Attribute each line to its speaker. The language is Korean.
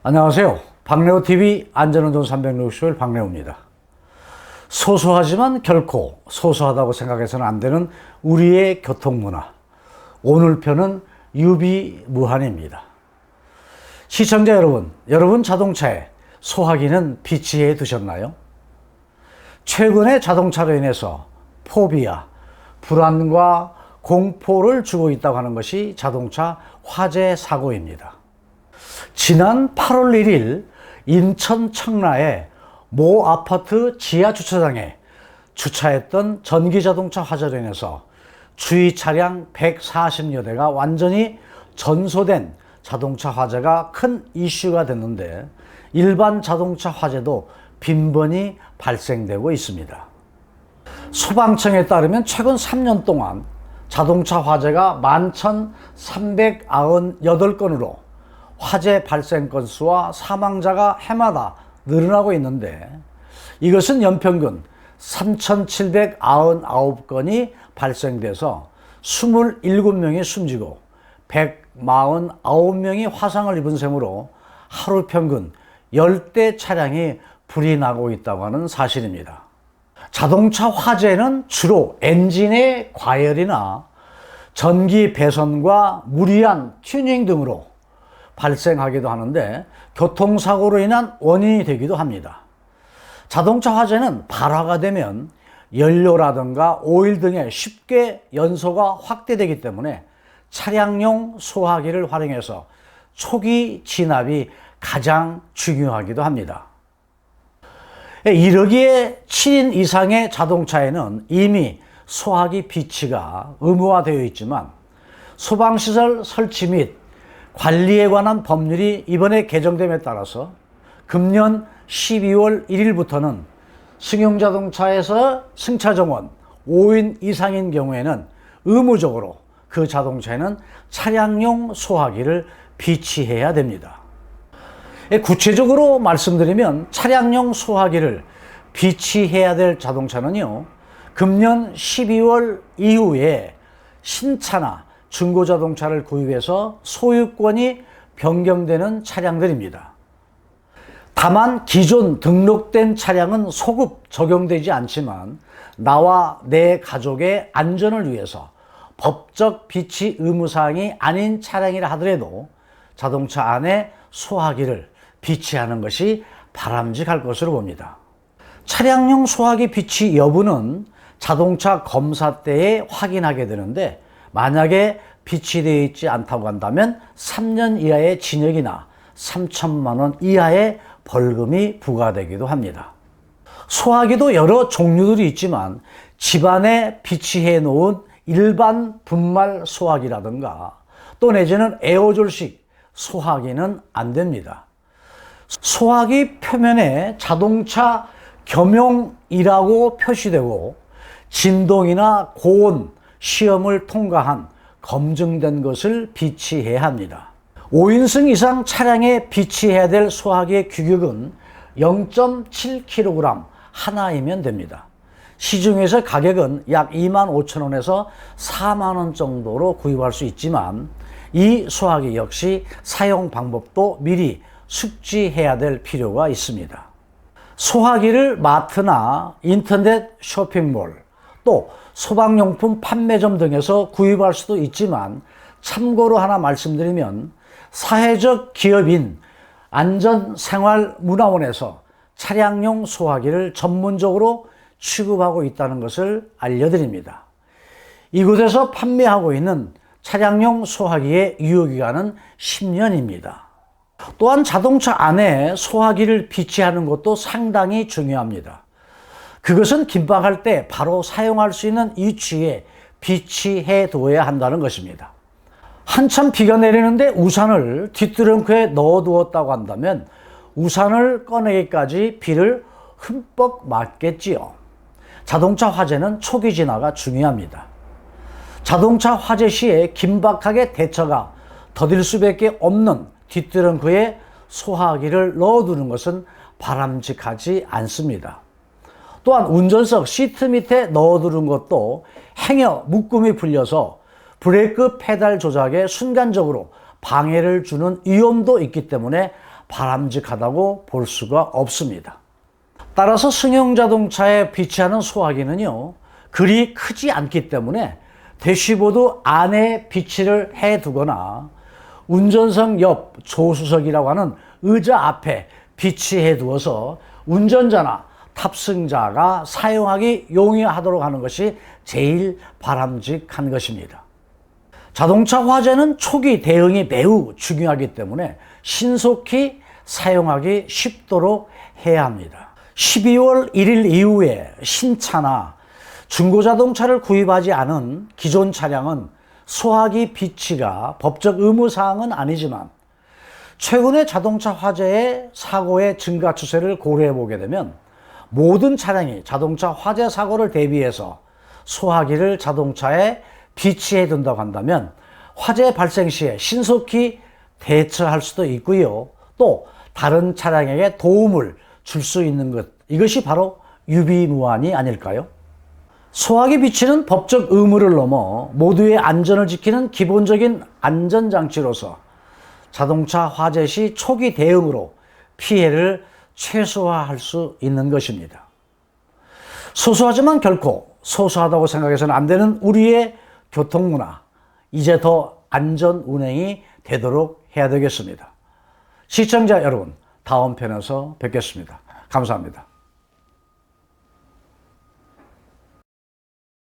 Speaker 1: 안녕하세요. 박래호TV 안전운전 365일 박래호입니다. 소소하지만 결코 소소하다고 생각해서는 안 되는 우리의 교통문화. 오늘 편은 유비무한입니다. 시청자 여러분 자동차에 소화기는 비치해 두셨나요? 최근에 자동차로 인해서 포비아, 불안과 공포를 주고 있다고 하는 것이 자동차 화재 사고입니다. 지난 8월 1일 인천 청라의 모 아파트 지하 주차장에 주차했던 전기자동차 화재로 인해서 주위 차량 140여 대가 완전히 전소된 자동차 화재가 큰 이슈가 됐는데, 일반 자동차 화재도 빈번히 발생되고 있습니다. 소방청에 따르면 최근 3년 동안 자동차 화재가 11,398건으로 화재 발생 건수와 사망자가 해마다 늘어나고 있는데, 이것은 연평균 3,799건이 발생돼서 27명이 숨지고 149명이 화상을 입은 셈으로 하루 평균 10대 차량이 불이 나고 있다고 하는 사실입니다. 자동차 화재는 주로 엔진의 과열이나 전기 배선과 무리한 튜닝 등으로 발생하기도 하는데, 교통사고로 인한 원인이 되기도 합니다. 자동차 화재는 발화가 되면 연료라든가 오일 등에 쉽게 연소가 확대되기 때문에 차량용 소화기를 활용해서 초기 진압이 가장 중요하기도 합니다. 1억의 7인 이상의 자동차에는 이미 소화기 비치가 의무화되어 있지만, 소방시설 설치 및 관리에 관한 법률이 이번에 개정됨에 따라서 금년 12월 1일부터는 승용자동차에서 승차정원 5인 이상인 경우에는 의무적으로 그 자동차에는 차량용 소화기를 비치해야 됩니다. 구체적으로 말씀드리면, 차량용 소화기를 비치해야 될 자동차는요, 금년 12월 이후에 신차나 중고자동차를 구입해서 소유권이 변경되는 차량들입니다. 다만 기존 등록된 차량은 소급 적용되지 않지만, 나와 내 가족의 안전을 위해서 법적 비치 의무사항이 아닌 차량이라 하더라도 자동차 안에 소화기를 비치하는 것이 바람직할 것으로 봅니다. 차량용 소화기 비치 여부는 자동차 검사 때에 확인하게 되는데, 만약에 비치되어 있지 않다고 한다면 3년 이하의 징역이나 3천만 원 이하의 벌금이 부과되기도 합니다. 소화기도 여러 종류들이 있지만, 집안에 비치해 놓은 일반 분말 소화기라든가 또 내지는 에어졸식 소화기는 안 됩니다. 소화기 표면에 자동차 겸용이라고 표시되고 진동이나 고온 시험을 통과한 검증된 것을 비치해야 합니다. 5인승 이상 차량에 비치해야 될 소화기의 규격은 0.7kg 하나이면 됩니다. 시중에서 가격은 약 25,000원에서 40,000원 정도로 구입할 수 있지만, 이 소화기 역시 사용 방법도 미리 숙지해야 될 필요가 있습니다. 소화기를 마트나 인터넷 쇼핑몰, 또 소방용품 판매점 등에서 구입할 수도 있지만, 참고로 하나 말씀드리면, 사회적 기업인 안전생활문화원에서 차량용 소화기를 전문적으로 취급하고 있다는 것을 알려드립니다. 이곳에서 판매하고 있는 차량용 소화기의 유효기간은 10년입니다. 또한 자동차 안에 소화기를 비치하는 것도 상당히 중요합니다. 그것은 긴박할 때 바로 사용할 수 있는 위치에 비치해 두어야 한다는 것입니다. 한참 비가 내리는데 우산을 뒷트렁크에 넣어두었다고 한다면 우산을 꺼내기까지 비를 흠뻑 맞겠지요. 자동차 화재는 초기 진화가 중요합니다. 자동차 화재 시에 긴박하게 대처가 더딜 수밖에 없는 뒷트렁크에 소화기를 넣어두는 것은 바람직하지 않습니다. 또한 운전석 시트 밑에 넣어두는 것도 행여 묶음이 풀려서 브레이크 페달 조작에 순간적으로 방해를 주는 위험도 있기 때문에 바람직하다고 볼 수가 없습니다. 따라서 승용 자동차에 비치하는 소화기는요, 그리 크지 않기 때문에 대시보드 안에 비치를 해두거나 운전석 옆 조수석이라고 하는 의자 앞에 비치해 두어서 운전자나 탑승자가 사용하기 용이하도록 하는 것이 제일 바람직한 것입니다. 자동차 화재는 초기 대응이 매우 중요하기 때문에 신속히 사용하기 쉽도록 해야 합니다. 12월 1일 이후에 신차나 중고자동차를 구입하지 않은 기존 차량은 소화기 비치가 법적 의무사항은 아니지만 최근의 자동차 화재의 사고의 증가 추세를 고려해 보게 되면 모든 차량이 자동차 화재 사고를 대비해서 소화기를 자동차에 비치해 둔다고 한다면 화재 발생 시에 신속히 대처할 수도 있고요. 또 다른 차량에게 도움을 줄 수 있는 것, 이것이 바로 유비무환이 아닐까요? 소화기 비치는 법적 의무를 넘어 모두의 안전을 지키는 기본적인 안전장치로서 자동차 화재 시 초기 대응으로 피해를 최소화할 수 있는 것입니다. 소소하지만 결코 소소하다고 생각해서는 안 되는 우리의 교통문화, 이제 더 안전 운행이 되도록 해야 되겠습니다. 시청자 여러분, 다음 편에서 뵙겠습니다. 감사합니다.